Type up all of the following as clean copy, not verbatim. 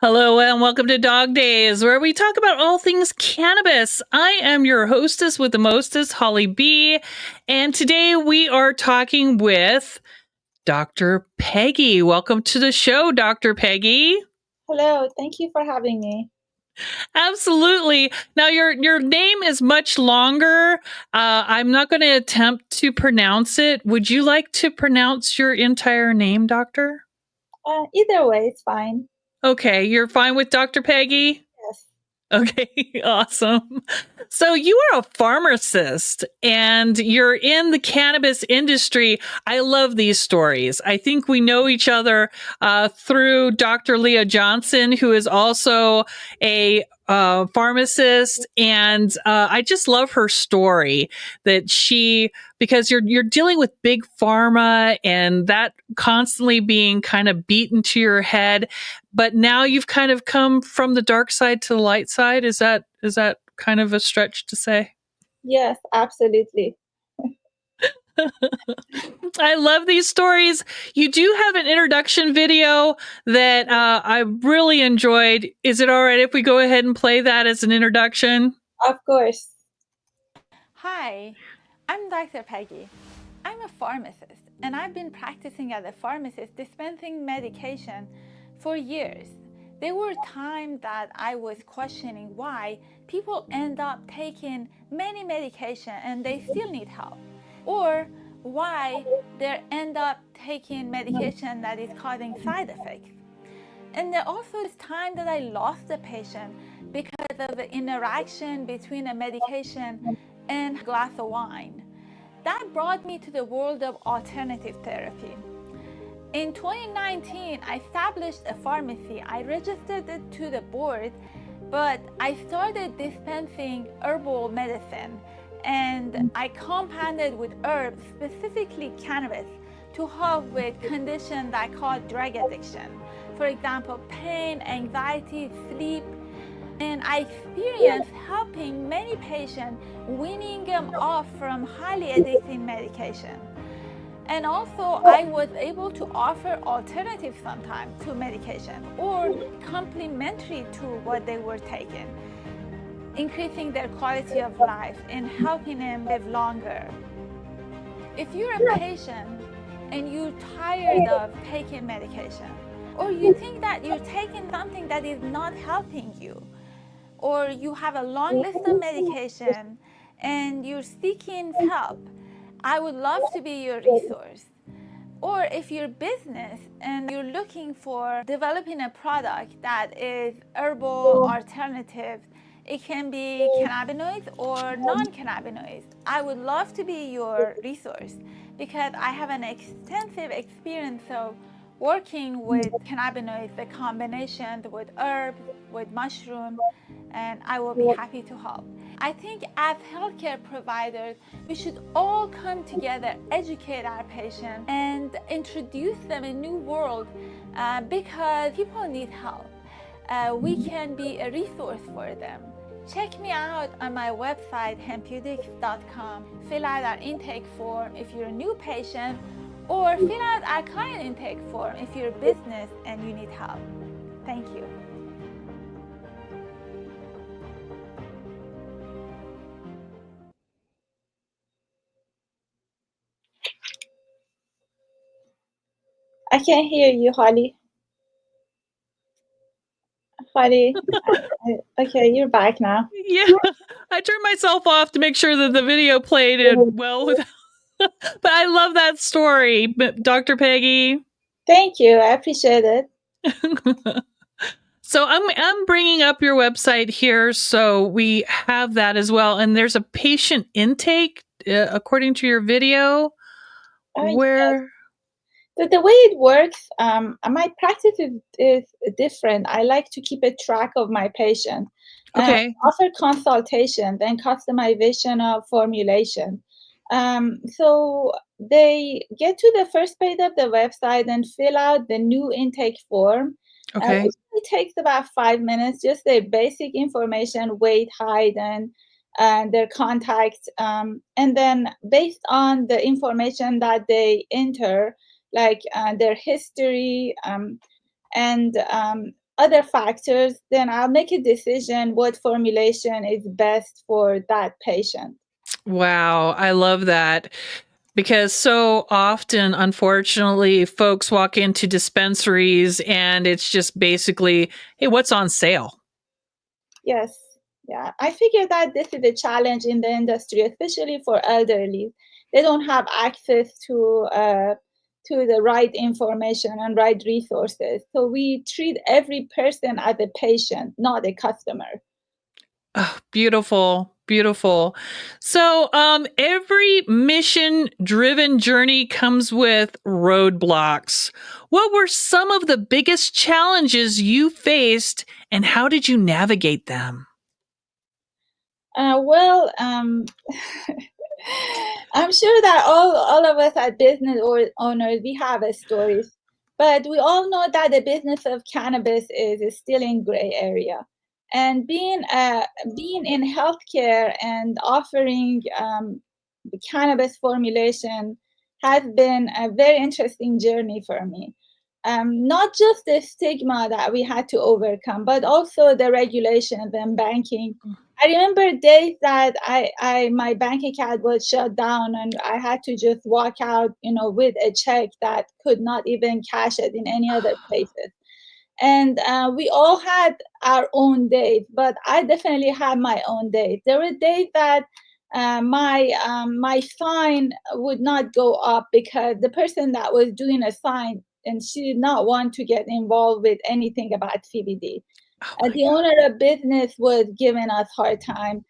Hello and welcome to Dog Days, where we talk about all things cannabis. I am your hostess with the mostest, Holly B, and today we are talking with Dr. Peggy. Welcome to the show, Dr. Peggy. Hello, thank you for having me. Absolutely. Now your name is much longer. I'm not going to attempt to pronounce it. Would you like to pronounce your entire name, Doctor? Either way, it's fine. Okay, you're fine with Dr. Peggy? Yes. Okay, awesome. So you are a pharmacist and you're in the cannabis industry. I love these stories. I think we know each other through Dr. Leah Johnson, who is also a pharmacist, and I just love her story that because you're dealing with big pharma and that constantly being kind of beaten to your head, but now you've kind of come from the dark side to the light side. Is that kind of a stretch to say? Yes, absolutely. I love these stories. You do have an introduction video that I really enjoyed. Is it all right if we go ahead and play that as an introduction? Of course. Hi, I'm Dr. Peggy. I'm a pharmacist and I've been practicing as a pharmacist dispensing medication for years. There were times that I was questioning why people end up taking many medication and they still need help, or why they end up taking medication that is causing side effects. And there also is time that I lost a patient because of the interaction between a medication and a glass of wine. That brought me to the world of alternative therapy. In 2019, I established a pharmacy. I registered it to the board, but I started dispensing herbal medicine, and I compounded with herbs, specifically cannabis, to help with conditions that cause drug addiction. For example, pain, anxiety, sleep. And I experienced helping many patients, weaning them off from highly addictive medication. And also, I was able to offer alternatives sometimes to medication or complementary to what they were taking, increasing their quality of life and helping them live longer. If you're a patient and you're tired of taking medication, or you think that you're taking something that is not helping you, or you have a long list of medication and you're seeking help, I would love to be your resource. Or if you're a business and you're looking for developing a product that is herbal alternative, it can be cannabinoids or non-cannabinoids, I would love to be your resource because I have an extensive experience of working with cannabinoids, the combination with herbs, with mushroom, and I will be happy to help. I think as healthcare providers, we should all come together, educate our patients, and introduce them a new world because people need help. We can be a resource for them. Check me out on my website, Hempeutics.com. Fill out our intake form if you're a new patient, or fill out our client intake form if you're a business and you need help. Thank you. I can't hear you, Holly. Holly. Okay, you're back now. Yeah, I turned myself off to make sure that the video played it well. But I love that story, Dr. Peggy. Thank you. I appreciate it. So I'm bringing up your website here, so we have that as well. And there's a patient intake according to your video. Where yes. The way it works, my practice is different. I like to keep a track of my patient. Okay. Offer consultation and customization of formulation. So they get to the first page of the website and fill out the new intake form. Okay. It takes about 5 minutes, just the basic information, weight, height, and their contact. And then based on the information that they enter, like their history and other factors, then I'll make a decision what formulation is best for that patient. Wow, I love that. Because so often, unfortunately, folks walk into dispensaries and it's just basically, hey, what's on sale? Yes. Yeah. I figure that this is a challenge in the industry, especially for elderly. They don't have access to the right information and right resources. So we treat every person as a patient, not a customer. Oh, beautiful, beautiful. So, every mission-driven journey comes with roadblocks. What were some of the biggest challenges you faced, and how did you navigate them? Well, I'm sure that all of us as business or owners, we have a stories, but we all know that the business of cannabis is still in gray area. And being in healthcare and offering cannabis formulation has been a very interesting journey for me. Not just the stigma that we had to overcome, but also the regulations and banking. I remember days that my bank account was shut down and I had to just walk out, with a check that could not even cash it in any other places. And we all had our own days, but I definitely had my own days. There were days that my sign would not go up because the person that was doing a sign and she did not want to get involved with anything about CBD. Oh my The owner of business was giving us hard time,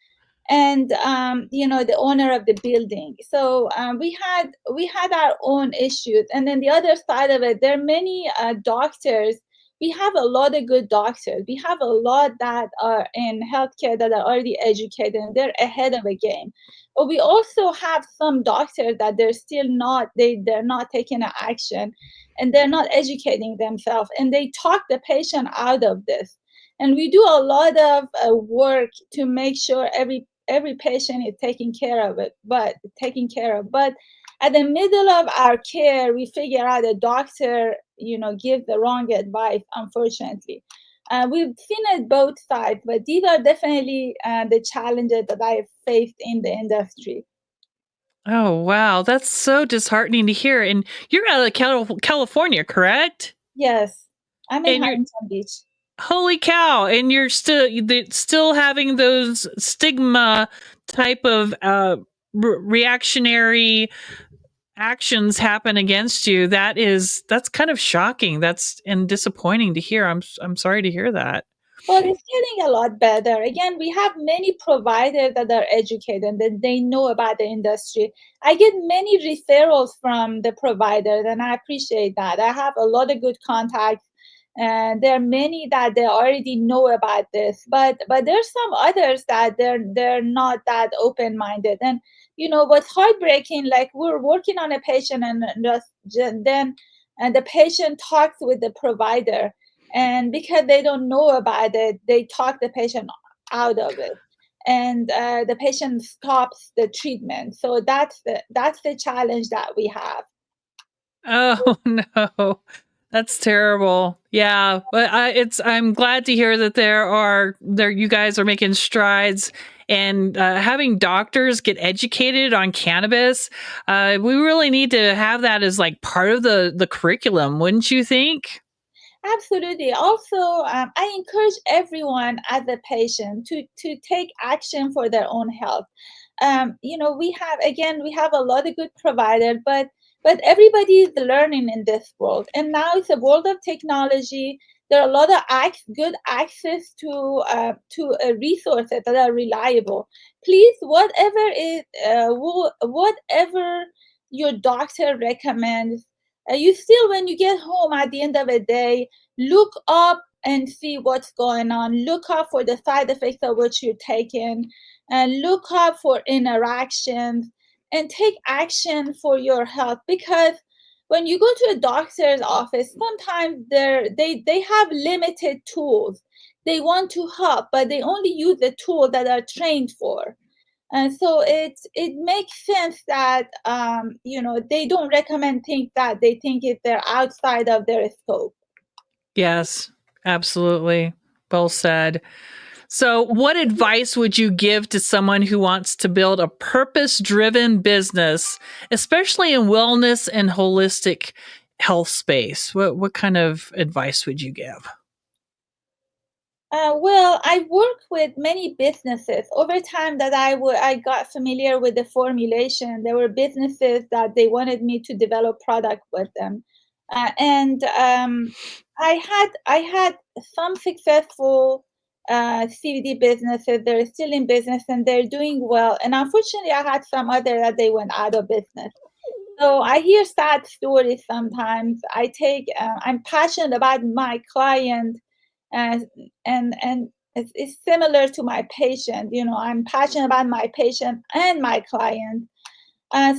and the owner of the building. So we had our own issues, and then the other side of it, there are many doctors. We have a lot of good doctors. We have a lot that are in healthcare that are already educated and they're ahead of the game. But we also have some doctors that they're still not, they're not taking an action, and they're not educating themselves, and they talk the patient out of this. And we do a lot of work to make sure every patient is taken care of. But at the middle of our care, we figure out a doctor, gives the wrong advice, unfortunately. We've seen it both sides, but these are definitely the challenges that I've faced in the industry. Oh, wow. That's so disheartening to hear. And you're out of California, correct? Yes, I'm in And you're Huntington Beach. holy cow. And you're still having those stigma type of reactionary actions happen against you. That's kind of shocking. That's and disappointing to hear. I'm sorry to hear that. Well, it's getting a lot better. Again, we have many providers that are educated, that they know about the industry. I get many referrals from the providers, and I appreciate that. I have a lot of good contacts, and there are many that they already know about this. But there's some others that they're not that open minded. And what's heartbreaking, like we're working on a patient, and then and the patient talks with the provider, and because they don't know about it, they talk the patient out of it, and the patient stops the treatment. So that's the challenge that we have. Oh no. That's terrible. Yeah, but I'm glad to hear that there you guys are making strides and having doctors get educated on cannabis. We really need to have that as like part of the curriculum, wouldn't you think? Absolutely. Also, I encourage everyone as a patient to take action for their own health. We have a lot of good providers, but everybody is learning in this world, and now it's a world of technology. There are a lot of good access to resources that are reliable. Please, whatever your doctor recommends, you still, when you get home at the end of the day, look up and see what's going on. Look up for the side effects of what you're taking, and look up for interactions, and take action for your health. Because when you go to a doctor's office, sometimes they have limited tools. They want to help, but they only use the tools that are trained for. And so it makes sense that they don't recommend things that they think if they're outside of their scope. Yes. Absolutely. Well said. So, what advice would you give to someone who wants to build a purpose driven business, especially in wellness and holistic health space? What kind of advice would you give? Well, I work with many businesses. Over time that I got familiar with the formulation, there were businesses that they wanted me to develop product with them. And I had some successful CBD businesses. They're still in business and they're doing well. And unfortunately, I had some other that they went out of business. So I hear sad stories sometimes. I'm passionate about my client, and it's similar to my patient. You know, I'm passionate about my patient and my client.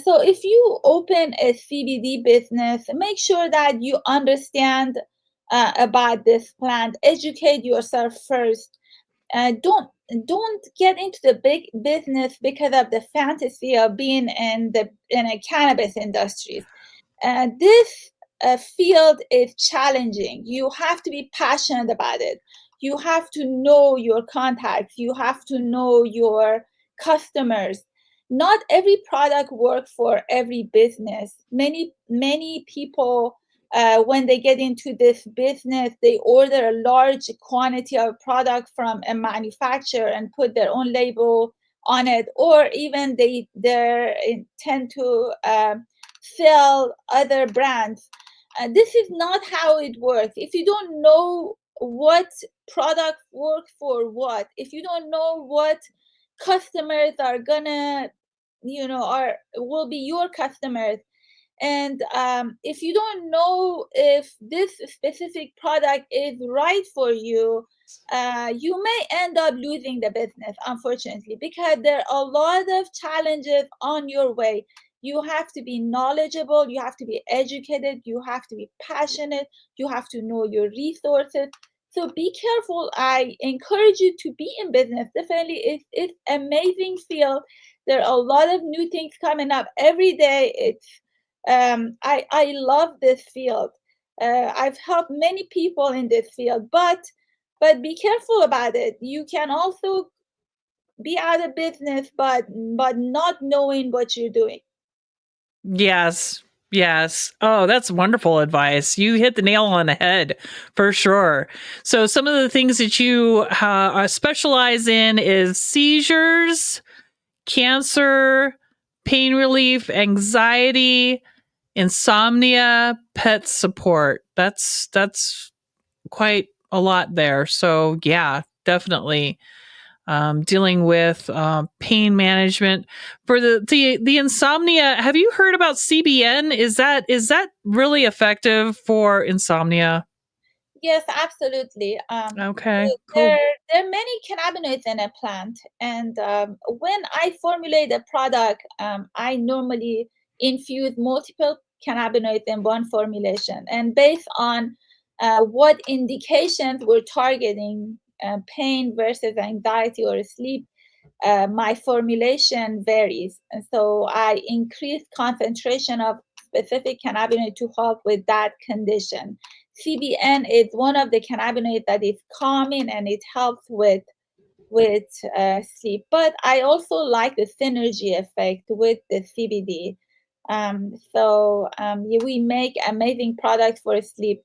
So if you open a CBD business, make sure that you understand about this plant. Educate yourself first. Don't get into the big business because of the fantasy of being in a cannabis industry. This field is challenging. You have to be passionate about it. You have to know your contacts. You have to know your customers. Not every product works for every business. Many people, when they get into this business, they order a large quantity of product from a manufacturer and put their own label on it, or even they tend to sell other brands. This is not how it works. If you don't know what product works for what, if you don't know what customers are gonna, are will be your customers, and if you don't know if this specific product is right for you, you may end up losing the business, unfortunately, because there are a lot of challenges on your way. You have to be knowledgeable, you have to be educated, you have to be passionate, you have to know your resources. So be careful. I encourage you to be in business. Definitely, it's amazing field. There are a lot of new things coming up every day. I love this field. I've helped many people in this field, but be careful about it. You can also be out of business, but not knowing what you're doing. Yes. Yes. Oh, that's wonderful advice. You hit the nail on the head for sure. So, some of the things that you specialize in is seizures, cancer, pain relief, anxiety, insomnia, pet support. That's quite a lot there. So, yeah, definitely dealing with pain management for the insomnia. Have you heard about CBN? Is that really effective for insomnia? Yes, absolutely. Okay, There, cool. there are many cannabinoids in a plant, and when I formulate a product, I normally infuse multiple cannabinoids in one formulation, and based on what indications we're targeting, pain versus anxiety or sleep, my formulation varies. And so I increase concentration of specific cannabinoid to help with that condition. CBN is one of the cannabinoids that is calming and it helps with sleep. But I also like the synergy effect with the CBD. Yeah, we make amazing products for sleep.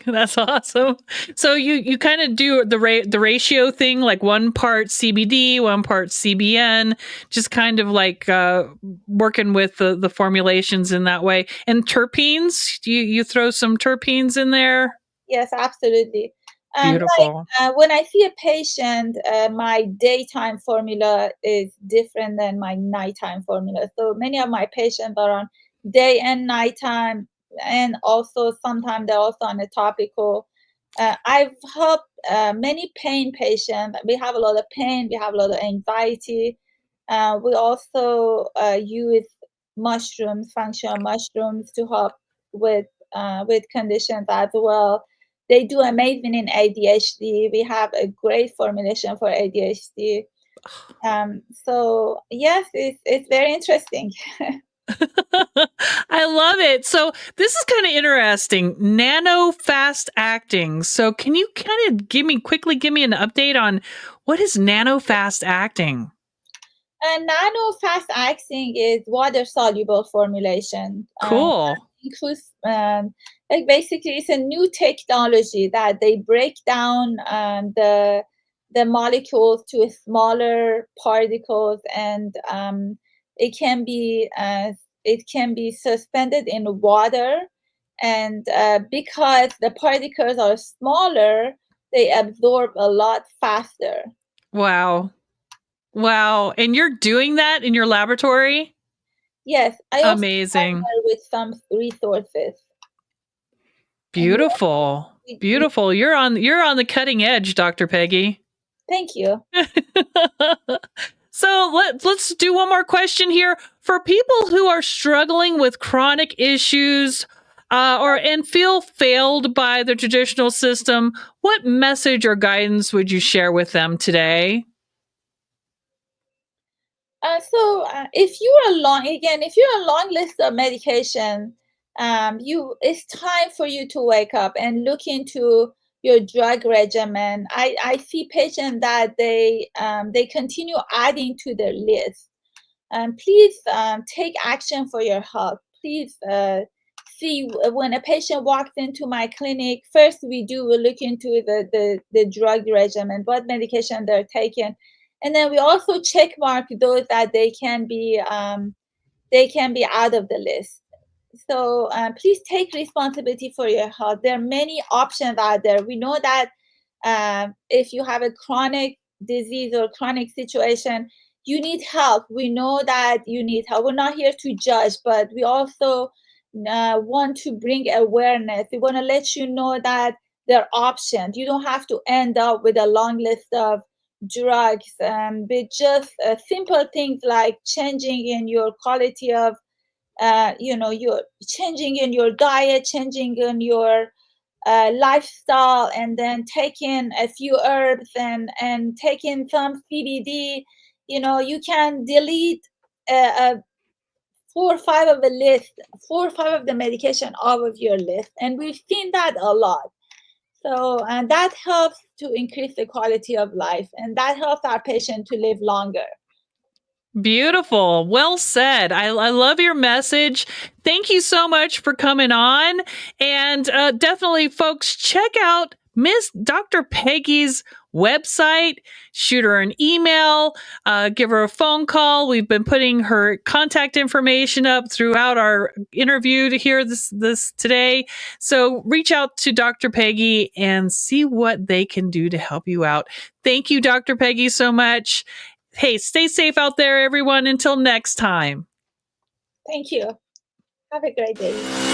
That's awesome. So you kind of do the ratio thing, like one part CBD, one part CBN, just kind of like working with the formulations in that way. And terpenes, do you throw some terpenes in there? Yes, absolutely. Like Beautiful. when I see a patient, my daytime formula is different than my nighttime formula. So many of my patients are on day and nighttime, and also sometimes they're also on a topical. I've helped many pain patients. We have a lot of pain, we have a lot of anxiety. We also use mushrooms, functional mushrooms, to help with conditions as well. They do amazing in ADHD. We have a great formulation for ADHD. So yes, it's very interesting. I love it. So this is kind of interesting. Nano fast acting. So can you kind of quickly give me an update on what is nano fast acting? And nano fast acting is water soluble formulation. Cool. Includes like basically it's a new technology that they break down the molecules to smaller particles, and it can be suspended in water, and because the particles are smaller, they absorb a lot faster. Wow. Wow. And you're doing that in your laboratory? Yes, I also Amazing. partner with some resources. Beautiful. Beautiful. You're on the cutting edge, Dr. Peggy. Thank you. So let's do one more question here. For people who are struggling with chronic issues and feel failed by the traditional system, what message or guidance would you share with them today? If you're a long list of medication, it's time for you to wake up and look into your drug regimen. I see patients that they continue adding to their list. Please take action for your health. Please see when a patient walks into my clinic. First, we look into the drug regimen, what medication they're taking, and then we also check mark those that they can be out of the list. So please take responsibility for your health. There are many options out there. We know that if you have a chronic disease or chronic situation, you need help. We know that you need help. We're not here to judge, but we also want to bring awareness. We want to let you know that there are options. You don't have to end up with a long list of drugs, with just simple things like changing in your quality of you're changing in your diet, changing in your lifestyle, and then taking a few herbs and taking some CBD. You can delete uh, 4 or 5 of the list, 4 or 5 of the medication off of your list, and we've seen that a lot. So, and that helps to increase the quality of life, and that helps our patient to live longer. Beautiful. Well said. I love your message. Thank you so much for coming on. And definitely, folks, check out Miss Dr. Peggy's website. Shoot her an email, give her a phone call. We've been putting her contact information up throughout our interview to hear this today. So reach out to Dr. Peggy and see what they can do to help you out. Thank you, Dr. Peggy, so much. Hey, stay safe out there, everyone. Until next time. Thank you. Have a great day.